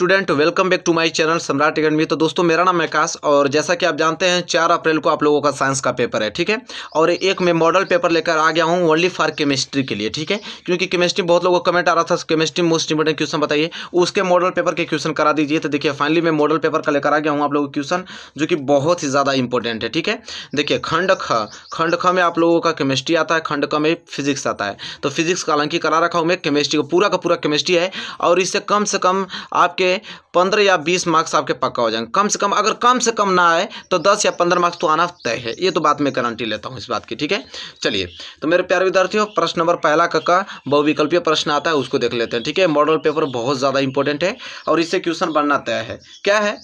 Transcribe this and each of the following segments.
Student welcome back to my channel Samrat Academy. तो दोस्तों मेरा नाम है आकाश और जैसा कि आप जानते हैं 4 अप्रैल को आप लोगों का साइंस का पेपर है, ठीक है। और एक मैं मॉडल पेपर लेकर आ गया हूं ओनली फॉर केमिस्ट्री के लिए, ठीक है। क्योंकि केमिस्ट्री बहुत लोगों को कमेंट आ रहा था केमिस्ट्री मोस्ट इंपोर्टेंट क्वेश्चन बताइए, उसके मॉडल पेपर के क्वेश्चन करा दीजिए। तो देखिए फाइनली मैं मॉडल पेपर का लेकर आ गया हूँ आप लोगों को क्वेश्चन जो कि बहुत ही ज़्यादा इंपॉर्टेंट है, ठीक है। देखिए खंड ख में आप लोगों का केमिस्ट्री आता है, खंड क में फिजिक्स आता है। तो फिजिक्स का हालांकि करा रखा हूँ मैं, केमिस्ट्री का पूरा केमिस्ट्री है और इससे कम से कम आपके 15 या 20 मार्क्स आपके पक्का हो जाएंगे। कम से कम अगर कम से कम ना आए तो 10 या 15 मार्क्स तो आना तय है, ये तो बात मैं गारंटी लेता हूँ इस बात की, ठीक है। चलिए तो मेरे प्यारे विद्यार्थियों, प्रश्न नंबर पहला का बहुविकल्पीय प्रश्न आता है, उसको देख लेते हैं, ठीक है। मॉडल पेपर बहुत ज़्यादा इंपॉर्टेंट है और इससे क्वेश्चन बनना तय है। क्या है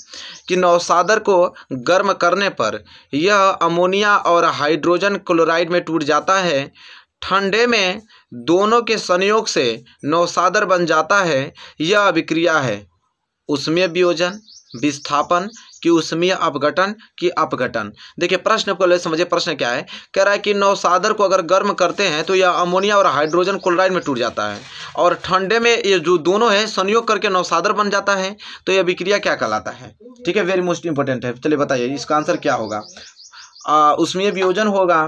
कि नौसादर को गर्म करने पर यह अमोनिया और हाइड्रोजन क्लोराइड में टूट जाता है। ठंडे में दोनों के संयोग से नौसादर बन जाता है। यह अभिक्रिया है उष्मीय वियोजन, विस्थापन कि उष्मीय अपघटन की अपघटन। देखिए प्रश्न को ले समझिए, प्रश्न क्या है। कह रहा है कि नौसादर को अगर गर्म करते हैं तो यह अमोनिया और हाइड्रोजन क्लोराइड में टूट जाता है और ठंडे में ये जो दोनों है संयोग करके नौसादर बन जाता है। तो यह अभिक्रिया क्या कहलाता है, ठीक है। वेरी मोस्ट इंपॉर्टेंट है। चलिए बताइए इसका आंसर क्या होगा। उष्मीय वियोजन होगा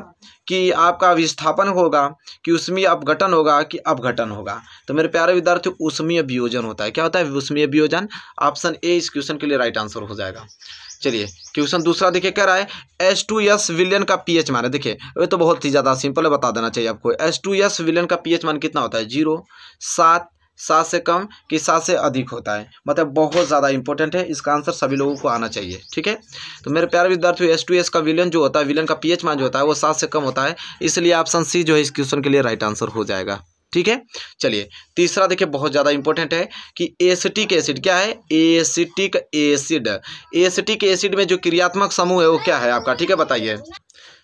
कि आपका विस्थापन होगा कि उष्मीय अपघटन होगा कि अपघटन होगा। तो मेरे प्यारे विद्यार्थी उष्मीय वियोजन होता है। क्या होता है उष्मीय वियोजन। ऑप्शन ए इस क्वेश्चन के लिए राइट आंसर हो जाएगा। चलिए क्वेश्चन दूसरा देखिए, कह रहा है H2S विलयन का पीएच मान है। देखिए ये तो बहुत ही ज़्यादा सिंपल है, बता देना चाहिए आपको। H2S विलयन का पीएच मान कितना होता है 0, 7 से कम कि 7 से अधिक होता है। मतलब बहुत ज़्यादा इंपॉर्टेंट है, इसका आंसर सभी लोगों को आना चाहिए, ठीक है। तो मेरे प्यारे विद्यार्थियों H2S का विलयन जो होता है, विलयन का पीएच मान जो होता है वो 7 से कम होता है, इसलिए ऑप्शन सी जो है इस क्वेश्चन के लिए राइट आंसर हो जाएगा, ठीक है। चलिए तीसरा देखिए बहुत ज़्यादा इंपॉर्टेंट है कि एसिटिक एसिड क्या है। एसिटिक एसिड, एसिटिक एसिड में जो क्रियात्मक समूह है वो क्या है आपका, ठीक है, बताइए।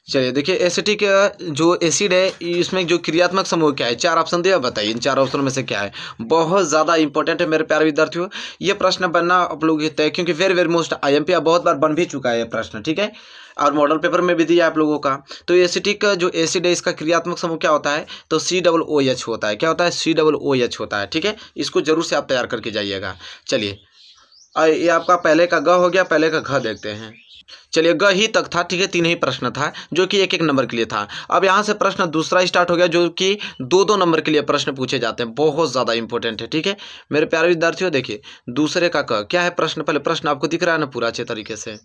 चलिए देखिए एसिटिक जो एसिड है इसमें जो क्रियात्मक समूह क्या है, 4 ऑप्शन दिया, बताइए इन 4 ऑप्शनों में से क्या है। बहुत ज़्यादा इंपॉर्टेंट है मेरे प्यारे विद्यार्थियों, ये प्रश्न बनना आप लोगों के तय, क्योंकि वेरी वेरी मोस्ट IMP बहुत बार बन भी चुका है ये प्रश्न, ठीक है। और मॉडल पेपर में भी दिया आप लोगों का। तो एसिटिक जो एसिड है इसका क्रियात्मक समूह क्या होता है, तो COOH होता है। क्या होता है COOH होता है, ठीक है। इसको जरूर से आप तैयार करके जाइएगा। चलिए ये आपका पहले का ग हो गया, पहले का घ देखते हैं। चलिए ग ही तक था, ठीक है। 3 ही प्रश्न था जो कि 1-1 नंबर के लिए था। अब यहाँ से प्रश्न दूसरा स्टार्ट हो गया जो कि 2-2 नंबर के लिए प्रश्न पूछे जाते हैं। बहुत ज़्यादा इंपॉर्टेंट है, ठीक है मेरे प्यारे विद्यार्थियों। देखिए दूसरे का क क्या है प्रश्न, पहले प्रश्न आपको दिख रहा है ना पूरा अच्छे तरीके से।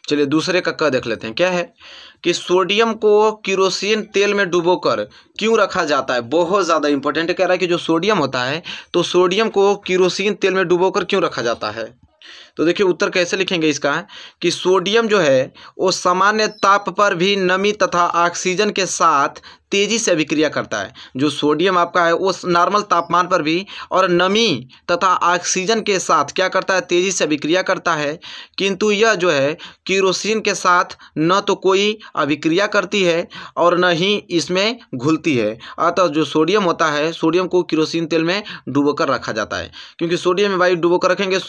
चलिए दूसरे का क देख लेते हैं। क्या है कि सोडियम को किरोसिन तेल में डुबोकर क्यों रखा जाता है। बहुत ज़्यादा इंपॉर्टेंट है। कह रहा है कि जो सोडियम होता है तो सोडियम को किरोसिन तेल में डुबोकर क्यों रखा जाता है। तो देखिए उत्तर कैसे लिखेंगे इसका कि सोडियम जो है वो सामान्य ताप पर भी नमी तथा ऑक्सीजन के साथ तेजी से अभिक्रिया करता है। जो सोडियम आपका है वो नॉर्मल तापमान पर भी और नमी तथा ऑक्सीजन के साथ क्या करता है, तेजी से अभिक्रिया करता है। किंतु यह जो है किरोसिन के साथ न तो कोई अभिक्रिया करती है और न ही इसमें घुलती है। अतः जो सोडियम होता है, सोडियम को किरोसिन तेल में डुबोकर रखा जाता है। क्योंकि सोडियम में भाई डुबोकर रखेंगे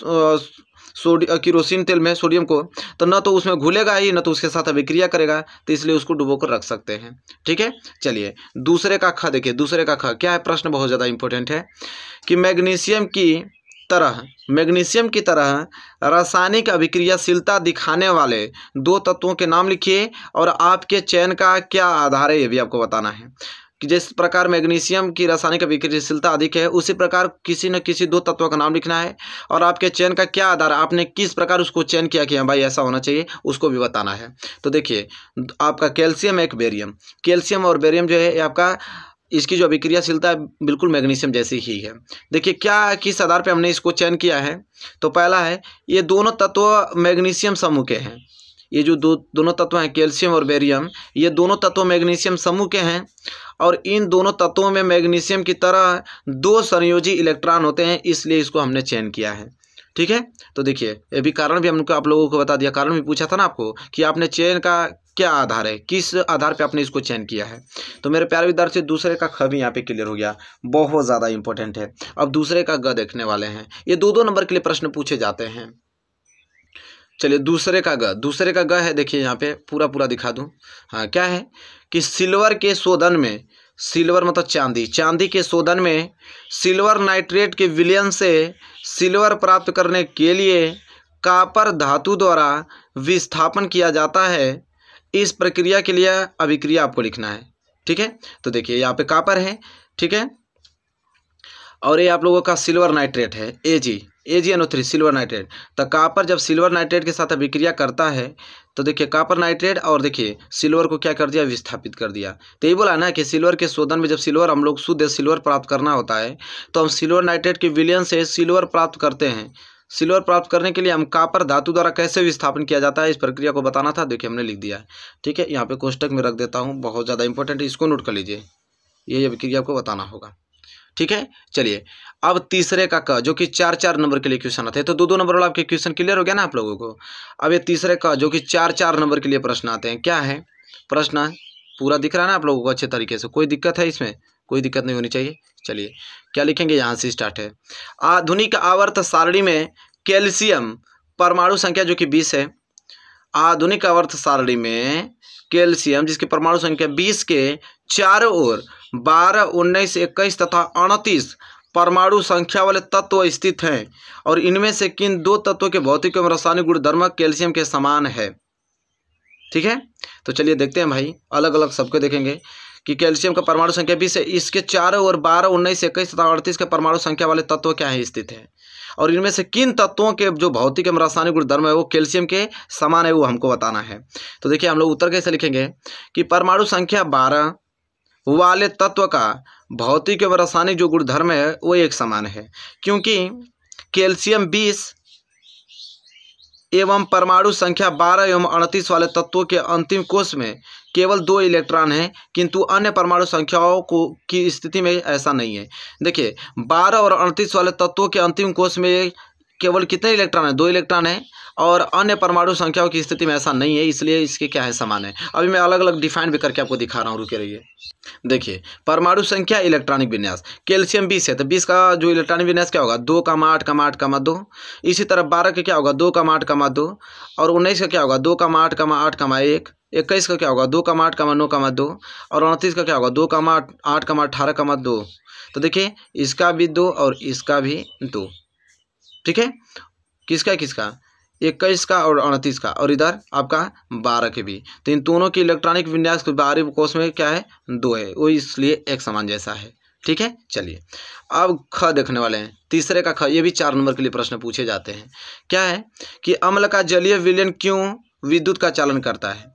किरोसिन तेल में सोडियम को, तो न तो उसमें घुलेगा ही न तो उसके साथ अभिक्रिया करेगा, तो इसलिए उसको डुबोकर रख सकते हैं, ठीक है। चलिए दूसरे का ख देखिए, दूसरे का ख क्या है प्रश्न बहुत ज़्यादा इंपॉर्टेंट है कि मैग्नीशियम की तरह रासायनिक अभिक्रियाशीलता दिखाने वाले 2 तत्वों के नाम लिखिए और आपके चयन का क्या आधार है, ये भी आपको बताना है। कि जिस प्रकार मैग्नीशियम की रासायनिक अभिक्रियाशीलता अधिक है उसी प्रकार किसी न किसी 2 तत्वों का नाम लिखना है और आपके चयन का क्या आधार है, आपने किस प्रकार उसको चयन किया कि हाँ भाई ऐसा होना चाहिए, उसको भी बताना है। तो देखिए आपका कैल्शियम एक बेरियम, कैल्शियम और बेरियम जो है आपका इसकी जो अभिक्रियाशीलता है बिल्कुल मैग्नीशियम जैसी ही है। देखिए क्या किस आधार पे हमने इसको चयन किया है। तो पहला है ये दोनों तत्व मैग्नीशियम समूह के हैं। ये जो दोनों तत्व हैं कैल्शियम और बेरियम, ये दोनों तत्व मैग्नीशियम समूह के हैं और इन दोनों तत्वों में मैग्नीशियम की तरह 2 संयोजी इलेक्ट्रॉन होते हैं, इसलिए इसको हमने चयन किया है, ठीक है। तो देखिए ये भी कारण भी हमने आप लोगों को बता दिया, कारण भी पूछा था ना आपको कि आपने चयन का क्या आधार है, किस आधार पे आपने इसको चयन किया है। तो मेरे प्यारे विद्यार्थी दूसरे का ख भी यहाँ पे क्लियर हो गया, बहुत ज़्यादा इंपॉर्टेंट है। अब दूसरे का ग देखने वाले हैं, ये 2-2 नंबर के लिए प्रश्न पूछे जाते हैं। चलिए दूसरे का ग है, देखिए यहाँ पे पूरा दिखा दूँ। हाँ क्या है कि सिल्वर के शोधन में, सिल्वर मतलब चांदी के शोधन में सिल्वर नाइट्रेट के विलयन से सिल्वर प्राप्त करने के लिए कॉपर धातु द्वारा विस्थापन किया जाता है, इस प्रक्रिया के लिए अभिक्रिया आपको लिखना है। ठीक है, तो देखिए यहाँ पे कॉपर है, ठीक है, और ये आप लोगों का सिल्वर नाइट्रेट है, AgNO3 सिल्वर नाइट्रेट। तो कॉपर जब सिल्वर नाइट्रेट के साथ अभिक्रिया करता है तो देखिए कॉपर नाइट्रेट और देखिए सिल्वर को क्या कर दिया, विस्थापित कर दिया। तो यही बोला ना कि सिल्वर के शोधन में जब सिल्वर हम लोग शुद्ध सिल्वर प्राप्त करना होता है तो हम सिल्वर नाइट्रेट के विलयन से सिल्वर प्राप्त करते हैं। सिल्वर प्राप्त करने के लिए हम कॉपर धातु द्वारा कैसे विस्थापन किया जाता है, इस प्रक्रिया को बताना था। देखिए हमने लिख दिया है। ठीक है, यहाँ पे कोष्टक में रख देता हूँ, बहुत ज़्यादा इंपॉर्टेंट है, इसको नोट कर लीजिए, ये अभिक्रिया आपको बताना होगा। ठीक है, चलिए अब तीसरे का क जो कि 4-4 नंबर के लिए क्वेश्चन आते हैं। तो 2-2 नंबर वाला आपके क्वेश्चन क्लियर हो गया ना आप लोगों को। अब ये तीसरे का जो कि 4-4 नंबर के लिए प्रश्न आते हैं। क्या है प्रश्न, पूरा दिख रहा है ना आप लोगों को अच्छे तरीके से, कोई दिक्कत है इसमें? कोई दिक्कत नहीं होनी चाहिए। चलिए क्या लिखेंगे, यहाँ से स्टार्ट है। आधुनिक आवर्त सारणी में कैल्शियम परमाणु संख्या जो कि 20 है। आधुनिक आवर्त सारणी में कैल्शियम जिसकी परमाणु संख्या 20 के चारों ओर 12, 19, 21 तथा 29 परमाणु संख्या वाले तत्व स्थित हैं और इनमें से किन दो तत्वों के भौतिक एवं रासायनिक गुणधर्म कैल्शियम के समान है। ठीक है, तो चलिए देखते हैं भाई, अलग अलग सबको देखेंगे कि कैल्शियम का परमाणु संख्या 20 है, इसके चारों ओर 12, 19, 21 तथा 38 के परमाणु संख्या वाले तत्व क्या है, स्थित है और इनमें से किन तत्वों के जो भौतिक एवं रासायनिक गुणधर्म है वो कैल्शियम के समान है, वो हमको बताना है। तो देखिए हम लोग उत्तर कैसे लिखेंगे कि परमाणु संख्या 12 वाले तत्व का भौतिक एवं रासायनिक जो गुणधर्म है वो एक समान है, क्योंकि कैल्शियम 20 एवं परमाणु संख्या 12 एवं 38 वाले तत्वों के अंतिम कोश में केवल 2 इलेक्ट्रॉन हैं, किंतु अन्य परमाणु संख्याओं को की स्थिति में ऐसा नहीं है। देखिए 12 और 38 वाले तत्वों के अंतिम कोश में केवल कितने इलेक्ट्रॉन है, 2 इलेक्ट्रॉन है और अन्य परमाणु संख्याओं की स्थिति में ऐसा नहीं है, इसलिए इसके क्या है, समान है। अभी मैं अलग अलग डिफाइन भी करके आपको दिखा रहा हूँ, रुके रहिए। देखिए परमाणु संख्या, इलेक्ट्रॉनिक विन्यास, कैल्शियम 20 है तो 20 का जो इलेक्ट्रॉनिक विन्यास क्या होगा, 2,8,8,2। इसी तरह 12 का क्या होगा, 2,8,2 और 19 का क्या होगा, 2,8,8,1। 21 का क्या होगा, 2,8,9,2 और 29 का क्या होगा, 2,8,18,2। तो देखिए इसका भी 2 और इसका भी 2। ठीक है, किसका किसका, 21 का और 29 का, और इधर आपका 12 के भी। तो इन दोनों की इलेक्ट्रॉनिक विन्यास बाहरी कोश में क्या है, 2 है, वो इसलिए एक समान जैसा है। ठीक है, चलिए अब ख देखने वाले हैं। तीसरे का ख, ये भी 4 नंबर के लिए प्रश्न पूछे जाते हैं। क्या है कि अम्ल का जलीय विलयन क्यों विद्युत का चालन करता है।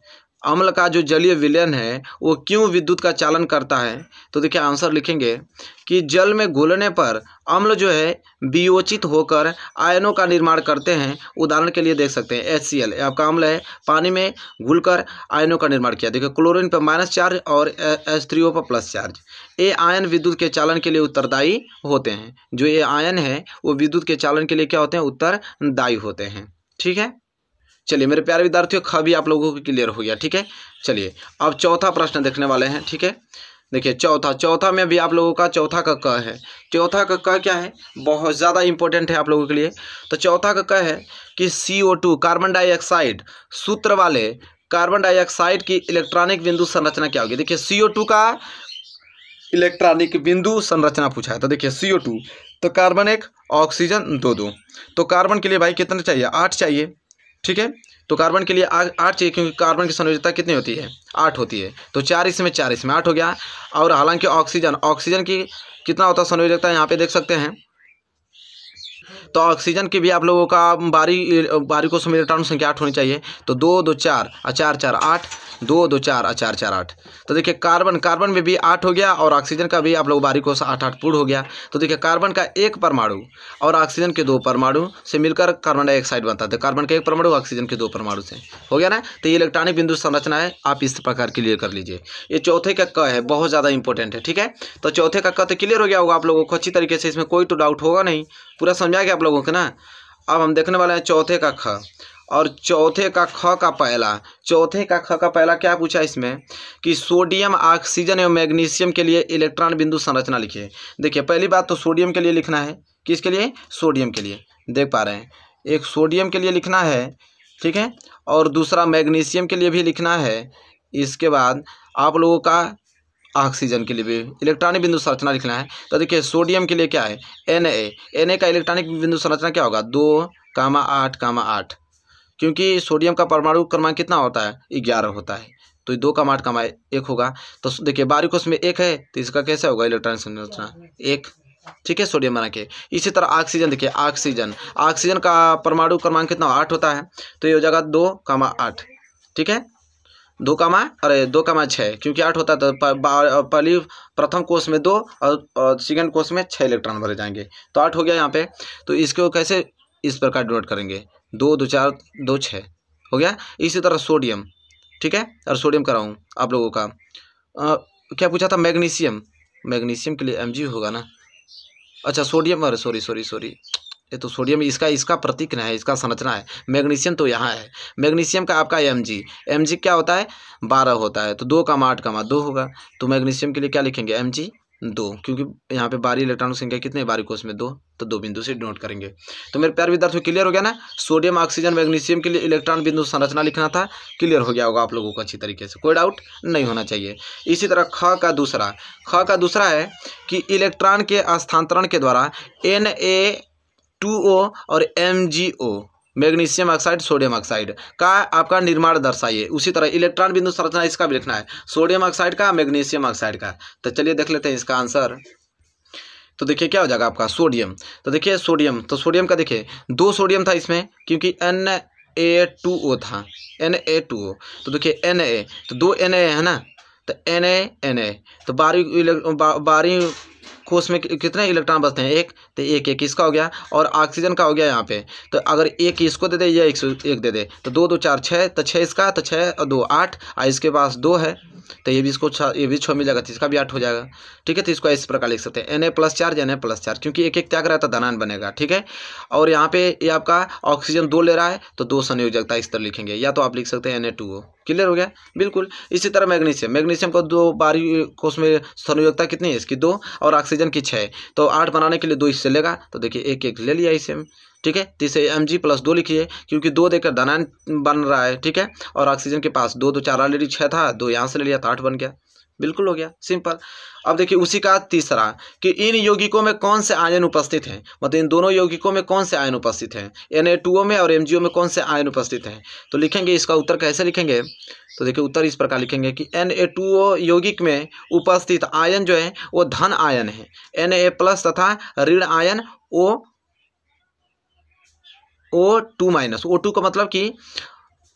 अम्ल का जो जलीय विलयन है वो क्यों विद्युत का चालन करता है। तो देखिए आंसर लिखेंगे कि जल में घुलने पर अम्ल जो है वियोचित होकर आयनों का निर्माण करते हैं। उदाहरण के लिए देख सकते हैं HCl आपका अम्ल है, पानी में घुलकर आयनों का निर्माण किया। देखिए क्लोरीन पर माइनस चार्ज और H3O पर प्लस चार्ज। ये आयन विद्युत के चालन के लिए उत्तरदायी होते हैं। जो ये आयन है वो विद्युत के चालन के लिए क्या होते हैं, उत्तरदायी होते हैं। ठीक है, चलिए मेरे प्यारे विद्यार्थियों, ख भी आप लोगों को क्लियर हो गया। ठीक है, चलिए अब चौथा प्रश्न देखने वाले हैं। ठीक है, देखिए चौथा में भी आप लोगों का चौथा का क है। चौथा का क क्या है, बहुत ज़्यादा इंपॉर्टेंट है आप लोगों के लिए। तो चौथा का क है कि CO2 कार्बन डाइऑक्साइड सूत्र वाले कार्बन डाइऑक्साइड की इलेक्ट्रॉनिक बिंदु संरचना क्या होगी। देखिए CO2 का इलेक्ट्रॉनिक बिंदु संरचना पूछा है। तो देखिए CO2 तो कार्बन 1, ऑक्सीजन 2। तो कार्बन के लिए भाई कितने चाहिए, 8 चाहिए। ठीक है, तो कार्बन के लिए 8 चाहिए, क्योंकि कार्बन की संयोजकता कितनी होती है, 8 होती है। तो 4 इसमें 4 इसमें 8 हो गया। और हालांकि ऑक्सीजन की कितना होता है संयोजकता, यहाँ पे देख सकते हैं। तो ऑक्सीजन की भी आप लोगों का बारी को समय इलेक्ट्रॉन संख्या 8 होनी चाहिए। तो 2, 2, 4 और 4, 4, 8, 2, 2, 4 और 4, 4, 8। तो देखिए कार्बन में भी 8 हो गया और ऑक्सीजन का भी आप लोग बारी को 8, 8 पूर्ण हो गया। तो देखिए कार्बन का 1 परमाणु और ऑक्सीजन के 2 परमाणु से मिलकर कार्बन डाइऑक्साइड बनता है। तो कार्बन का 1 परमाणु ऑक्सीजन के 2 परमाणु से हो गया ना। तो ये इलेक्ट्रॉनिक बिंदु संरचना है, आप इस प्रकार क्लियर कर लीजिए। ये चौथे का क है, बहुत ज़्यादा इंपॉर्टेंट है। ठीक है, तो चौथे का क तो क्लियर हो गया होगा आप लोगों को अच्छी तरीके से, इसमें कोई तो डाउट होगा नहीं, पूरा समझा गया आप लोगों को ना। अब हम देखने वाले हैं चौथे का ख। और चौथे का ख का पहला क्या पूछा इसमें कि सोडियम, ऑक्सीजन एवं मैग्नीशियम के लिए इलेक्ट्रॉन बिंदु संरचना लिखिए। देखिए पहली बात तो सोडियम के लिए लिखना है। किसके लिए, सोडियम के लिए, देख पा रहे हैं, एक सोडियम के लिए लिखना है। ठीक है, और दूसरा मैग्नीशियम के लिए भी लिखना है। इसके बाद आप लोगों का ऑक्सीजन के लिए भी इलेक्ट्रॉनिक बिंदु संरचना लिखना है। तो देखिए सोडियम के लिए क्या है, Na का इलेक्ट्रॉनिक बिंदु संरचना क्या होगा, 2,8,8, क्योंकि सोडियम का परमाणु क्रमांक कितना होता है, 11 होता है, तो 2,8,1 होगा। तो देखिए बारीक कोष में 1 है, तो इसका कैसे होगा इलेक्ट्रॉनिक संरचना 1, ठीक है, सोडियम बना के। इसी तरह ऑक्सीजन देखिए, ऑक्सीजन का परमाणु क्रमांक कितना 8 होता है, तो ये हो जाएगा 2,8, ठीक है, 2,6, क्योंकि 8 होता है तो पहली प्रथम कोष में 2 और सेकंड कोष में 6 इलेक्ट्रॉन भरे जाएंगे, तो 8 हो गया यहाँ पे। तो इसको कैसे इस प्रकार डिनोट करेंगे, 2, 2, 4, 2, 6 हो गया। इसी तरह सोडियम, ठीक है, और सोडियम कराऊँ आप लोगों का क्या पूछा था, मैग्नीशियम के लिए Mg होगा ना, अच्छा सोडियम, अरे सॉरी ये तो सोडियम इसका प्रतीक है, इसका संरचना है। मैग्नीशियम तो यहाँ है, मैग्नीशियम का आपका Mg क्या होता है, 12 होता है, तो 2,8,2 होगा। तो मैग्नीशियम के लिए क्या लिखेंगे, Mg 2, क्योंकि यहाँ पे बारी इलेक्ट्रॉन संख्या कितने, बारीक कोष में 2, तो 2 बिंदु से डिनोट करेंगे। तो मेरे प्यारे विद्यार्थियों क्लियर हो गया ना, सोडियम ऑक्सीजन मैग्नीशियम के लिए इलेक्ट्रॉन बिंदु संरचना लिखना था, क्लियर हो गया होगा आप लोगों को अच्छी तरीके से, कोई डाउट नहीं होना चाहिए। इसी तरह ख का दूसरा है कि इलेक्ट्रॉन के स्थानांतरण के द्वारा Na2O और MgO magnesium oxide sodium oxide का आपका निर्माण दर्शाइए। उसी तरह इलेक्ट्रॉन बिंदु संरचना इसका भी लिखना है, सोडियम ऑक्साइड का, मैग्नीशियम ऑक्साइड का। तो चलिए देख लेते हैं इसका आंसर। तो देखिए क्या हो जाएगा आपका सोडियम, तो देखिए सोडियम, तो सोडियम का देखिए 2 सोडियम था इसमें, क्योंकि Na2O था, Na2O, तो देखिए Na, तो 2 Na है ना, तो Na, तो बारी कोष में कितने इलेक्ट्रॉन बचते हैं, 1, तो 1 इसका हो गया, और ऑक्सीजन का हो गया यहाँ पे, तो अगर 1 इसको दे दे या 1 दे दे, तो 2, 2, 4, 6, तो 6 इसका, तो 6 और 2 8, और इसके पास 2 है, तो ये भी इसको 6 मिल जाएगा, तो इसका भी 8 हो जाएगा, ठीक है। तो इसको इस प्रकार लिख सकते हैं Na+4 Na+4, क्योंकि 1 त्याग रहा है तो धनायन बनेगा, ठीक है। और यहाँ पे ये आपका ऑक्सीजन 2 ले रहा है, तो 2 संयोजकता इस तरह लिखेंगे, या तो आप लिख सकते हैं Na2O, क्लियर हो गया बिल्कुल। इसी तरह मैग्नीशियम को 2 बारी कोष में संयोजकता कितनी है इसकी, 2, और ऑक्सीजन की 6, तो 8 बनाने के लिए 2 इससे लेगा, तो देखिए 1 ले लिया इसे, ठीक है। तो इसे Mg+2 लिखिए, क्योंकि 2 देकर धनायन बन रहा है, ठीक है, और ऑक्सीजन के पास 2, 2, 4 ऑलरेडी 6 था, 2 यहाँ से ले लिया तो 8 बन गया, बिल्कुल हो गया सिंपल। अब देखिए उसी का तीसरा कि इन यौगिकों में कौन से आयन उपस्थित हैं, मतलब इन दोनों यौगिकों में कौन से आयन उपस्थित हैं, Na2O में और MgO में कौन से आयन उपस्थिथित हैं। तो लिखेंगे इसका उत्तर कैसे लिखेंगे, तो देखिए उत्तर इस प्रकार लिखेंगे कि Na2O यौगिक में उपस्थित आयन जो है वो धन आयन है, Na+ तथा ऋण आयन O2-, O2 का मतलब कि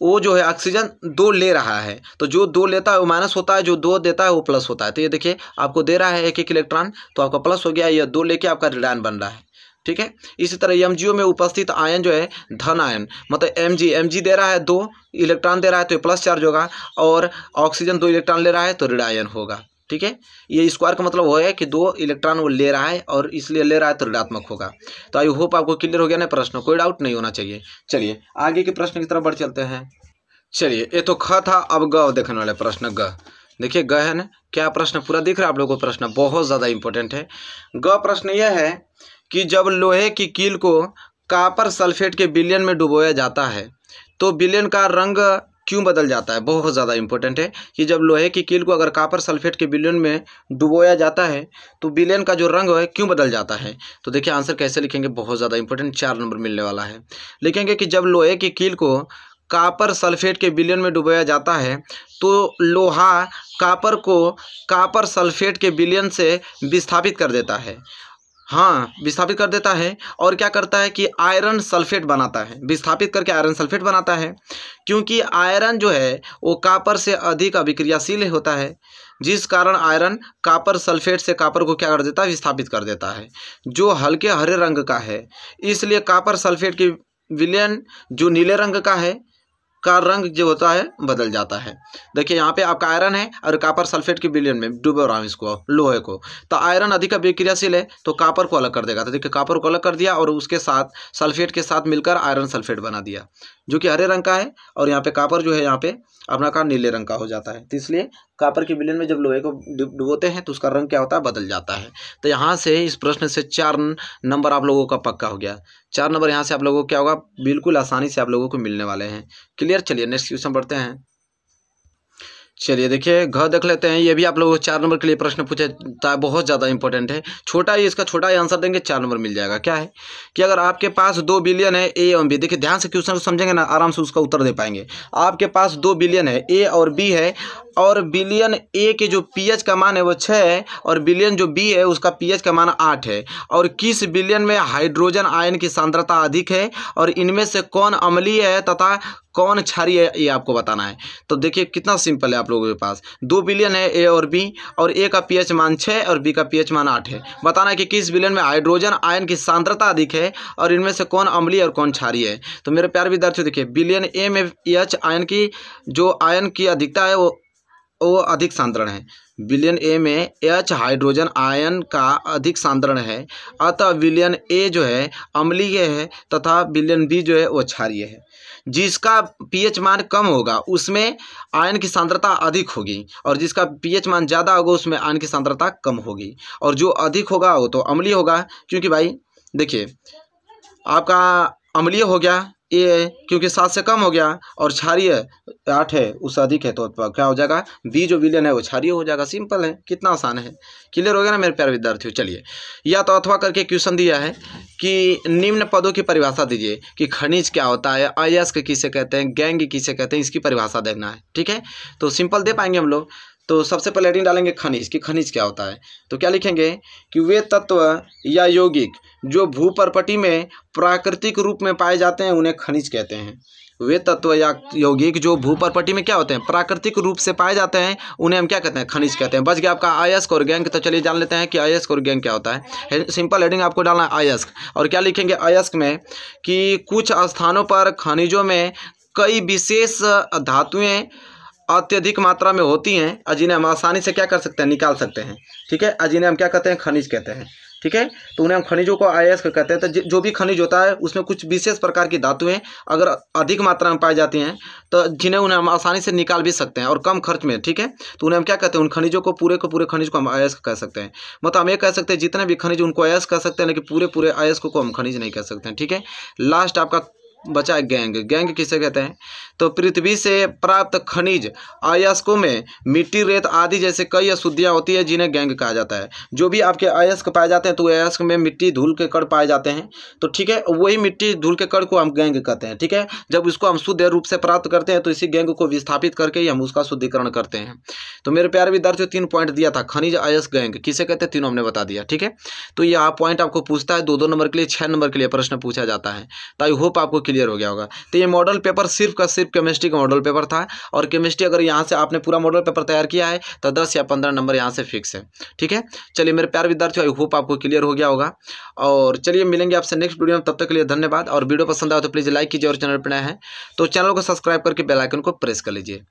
O जो है ऑक्सीजन 2 ले रहा है, तो जो 2 लेता है वो माइनस होता है, जो 2 देता है वो प्लस होता है। तो ये देखिए आपको दे रहा है 1 इलेक्ट्रॉन, तो आपका प्लस हो गया, यह 2 लेके आपका ऋणायन बन रहा है, ठीक है। इसी तरह MgO में उपस्थित आयन जो है धन आयन, मतलब Mg दे रहा है, 2 इलेक्ट्रॉन दे रहा है, तो ये प्लस चार्ज होगा, और ऑक्सीजन 2 इलेक्ट्रॉन ले रहा है, तो ऋण आयन होगा, ठीक है। ये स्क्वायर का मतलब वो है कि 2 इलेक्ट्रॉन वो ले रहा है, और इसलिए ले रहा है तो ऋणात्मक होगा। तो आई होप आपको क्लियर हो गया ना प्रश्न, कोई डाउट नहीं होना चाहिए। चलिए आगे के प्रश्न की तरफ बढ़ चलते हैं। चलिए ये तो ख था, अब ग देखने वाले प्रश्न ग। देखिए ग है ना, क्या प्रश्न पूरा दिख रहा है आप लोगों को, प्रश्न बहुत ज़्यादा इंपॉर्टेंट है। ग प्रश्न यह है कि जब लोहे की कील को कॉपर सल्फेट के विलयन में डुबोया जाता है तो विलयन का रंग क्यों बदल जाता है। बहुत ज़्यादा इंपॉर्टेंट है कि जब लोहे की कील को अगर कॉपर सल्फेट के विलयन में डुबोया जाता है तो विलयन का जो रंग है क्यों बदल जाता है। तो देखिए आंसर कैसे लिखेंगे, बहुत ज़्यादा इंपॉर्टेंट, 4 नंबर मिलने वाला है। लिखेंगे कि जब लोहे की कील को कॉपर सल्फेट के विलयन में डुबोया जाता है तो लोहा कॉपर को कॉपर सल्फेट के विलयन से विस्थापित कर देता है, हाँ विस्थापित कर देता है, और क्या करता है कि आयरन सल्फेट बनाता है, विस्थापित करके आयरन सल्फेट बनाता है, क्योंकि आयरन जो है वो कॉपर से अधिक अभिक्रियाशील होता है, जिस कारण आयरन कॉपर सल्फेट से कॉपर को क्या कर देता है, विस्थापित कर देता है, जो हल्के हरे रंग का है। इसलिए कॉपर सल्फेट की विलयन जो नीले रंग का रंग जो होता है बदल जाता है। देखिए यहाँ पे आपका आयरन है और कॉपर सल्फेट के विलयन में डूबे रहा हूँ इसको, लोहे को, तो आयरन अधिक अभिक्रियाशील है तो कॉपर को अलग कर देगा। तो देखिए कॉपर को अलग कर दिया और उसके साथ सल्फेट के साथ मिलकर आयरन सल्फेट बना दिया, जो कि हरे रंग का है, और यहाँ पे कॉपर जो है यहाँ पे अपना का नीले रंग का हो जाता है। तो इसलिए कॉपर के विलयन में जब लोहे को डुबोते हैं तो उसका रंग क्या होता है, बदल जाता है। तो यहाँ से इस प्रश्न से 4 नंबर आप लोगों का पक्का हो गया। 4 नंबर यहाँ से आप लोगों को क्या होगा, बिल्कुल आसानी से आप लोगों को मिलने वाले हैं। क्लियर। चलिए नेक्स्ट क्वेश्चन बढ़ते हैं। चलिए देखिए घ देख लेते हैं। ये भी आप लोगों को 4 नंबर के लिए प्रश्न पूछा, बहुत ज़्यादा इंपॉर्टेंट है। छोटा ही इसका छोटा ही आंसर देंगे, 4 नंबर मिल जाएगा। क्या है कि अगर आपके पास 2 बिलियन है ए और बी, देखिए ध्यान से क्वेश्चन को समझेंगे ना, आराम से उसका उत्तर दे पाएंगे। आपके पास 2 बिलियन है ए और बी है, और बिलियन ए के जो पीएच का मान है वो 6 है, और बिलियन जो बी है उसका पीएच का मान 8 है। और किस बिलियन में हाइड्रोजन आयन की सांद्रता अधिक है, और इनमें से कौन अम्लीय है तथा कौन क्षारीय है, ये आपको बताना है। तो देखिए कितना सिंपल है। आप लोगों के पास 2 बिलियन है ए और बी, और ए का पीएच मान 6 और बी का पीएच मान 8 है। बताना है कि किस बिलियन में हाइड्रोजन आयन की सांद्रता अधिक है, और इनमें से कौन अम्लीय और कौन क्षारीय है। तो मेरे प्यारे विद्यार्थियों देखिए, बिलियन ए में एच आयन की जो आयन की अधिकता है वो अधिक सांद्रण है। बिलियन ए में एच हाइड्रोजन आयन का अधिक सांद्रण है, अतः बिलियन ए जो है अम्लीय है तथा बिलियन बी जो है वो क्षारीय है। जिसका पीएच मान कम होगा उसमें आयन की सांद्रता अधिक होगी, और जिसका पीएच मान ज़्यादा होगा उसमें आयन की सांद्रता कम होगी, और जो अधिक होगा वो तो अम्लीय होगा। क्योंकि भाई देखिए आपका अम्लीय हो गया ए, क्योंकि 7 से कम हो गया, और क्षारीय 8 है उससे अधिक है, तो क्या हो जाएगा, बी जो विलियन है वो क्षारीय हो जाएगा। सिंपल है, कितना आसान है। क्लियर हो गया ना मेरे प्यारे विद्यार्थियों। चलिए या तो अथवा करके क्वेश्चन दिया है कि निम्न पदों की परिभाषा दीजिए, कि खनिज क्या होता है, अयस्क किसे कहते हैं, गैंग किसे कहते हैं, इसकी परिभाषा देना है। ठीक है, तो सिंपल दे पाएंगे हम लोग। तो सबसे पहले हेडिंग डालेंगे खनिज, कि खनिज क्या होता है। तो क्या लिखेंगे कि वे तत्व या यौगिक जो भूपर्पटी में प्राकृतिक रूप में पाए जाते हैं उन्हें खनिज कहते हैं। वे तत्व या यौगिक जो भूपर्पटी में क्या होते हैं, प्राकृतिक रूप से पाए जाते हैं, उन्हें हम क्या कहते हैं, खनिज कहते हैं। बच गया आपका अयस्क और गैंग। तो चलिए जान लेते हैं कि अयस्क और गैंग क्या होता है। सिंपल हेडिंग आपको डालना है अयस्क, और क्या लिखेंगे अयस्क में कि कुछ स्थानों पर खनिजों में कई विशेष धातुएं अत्यधिक मात्रा में होती हैं, जिन्हें हम आसानी से क्या कर सकते हैं, निकाल सकते हैं। ठीक है, जिन्हें हम क्या कहते हैं, खनिज कहते हैं। ठीक है, तो उन्हें हम खनिजों को अयस्क कहते हैं। तो जो भी खनिज होता है उसमें कुछ विशेष प्रकार की धातुएं अगर अधिक मात्रा में पाई जाती हैं, तो उन्हें हम आसानी से निकाल भी सकते हैं और कम खर्च में। ठीक है, तो उन्हें हम क्या कहते हैं, उन खनिजों को पूरे खनिज को हम अयस्क कह सकते हैं। मतलब हम ये कह सकते हैं जितने भी खनिज उनको अयस्क कह सकते हैं, लेकिन पूरे अयस्क को हम खनिज नहीं कह सकते हैं। ठीक है, लास्ट आपका बचा है गैंग। गैंग किसे कहते हैं, तो पृथ्वी से प्राप्त खनिज अयस्कों में मिट्टी, रेत आदि जैसे कई अशुद्धियां होती है, जिन्हें गैंग कहा जाता है। जो भी आपके अयस्क पाए जाते हैं तो अयस्क में मिट्टी, धूल के कण पाए जाते हैं। तो ठीक है, वही मिट्टी, धूल के कण को हम गैंग कहते हैं। ठीक है, जब उसको हम शुद्ध रूप से प्राप्त करते हैं तो इसी गैंग को विस्थापित करके ही हम उसका शुद्धिकरण करते हैं। तो मेरे प्यारे विद्यार्थियों 3 पॉइंट दिया था, खनिज, अयस्क, गैंग किसे कहते हैं, तीनों हमने बता दिया। ठीक है, तो यह पॉइंट आपको पूछता है 2-2 नंबर के लिए, 6 नंबर के लिए प्रश्न पूछा जाता है। तो आई होप आपको क्लियर हो गया होगा। तो ये मॉडल पेपर सिर्फ का सिर्फ केमिस्ट्री का मॉडल पेपर था, और केमिस्ट्री अगर यहाँ से आपने पूरा मॉडल पेपर तैयार किया है तो 10 या 15 नंबर यहाँ से फिक्स है। ठीक है, चलिए मेरे प्यारे विद्यार्थियों आई होप आपको क्लियर हो गया होगा। और चलिए मिलेंगे आपसे नेक्स्ट वीडियो में, तब तक के लिए धन्यवाद। और वीडियो पसंद आए तो प्लीज़ लाइक कीजिए, और चैनल पर नया है तो चैनल को सब्सक्राइब करके बेल आइकन को प्रेस कर लीजिए।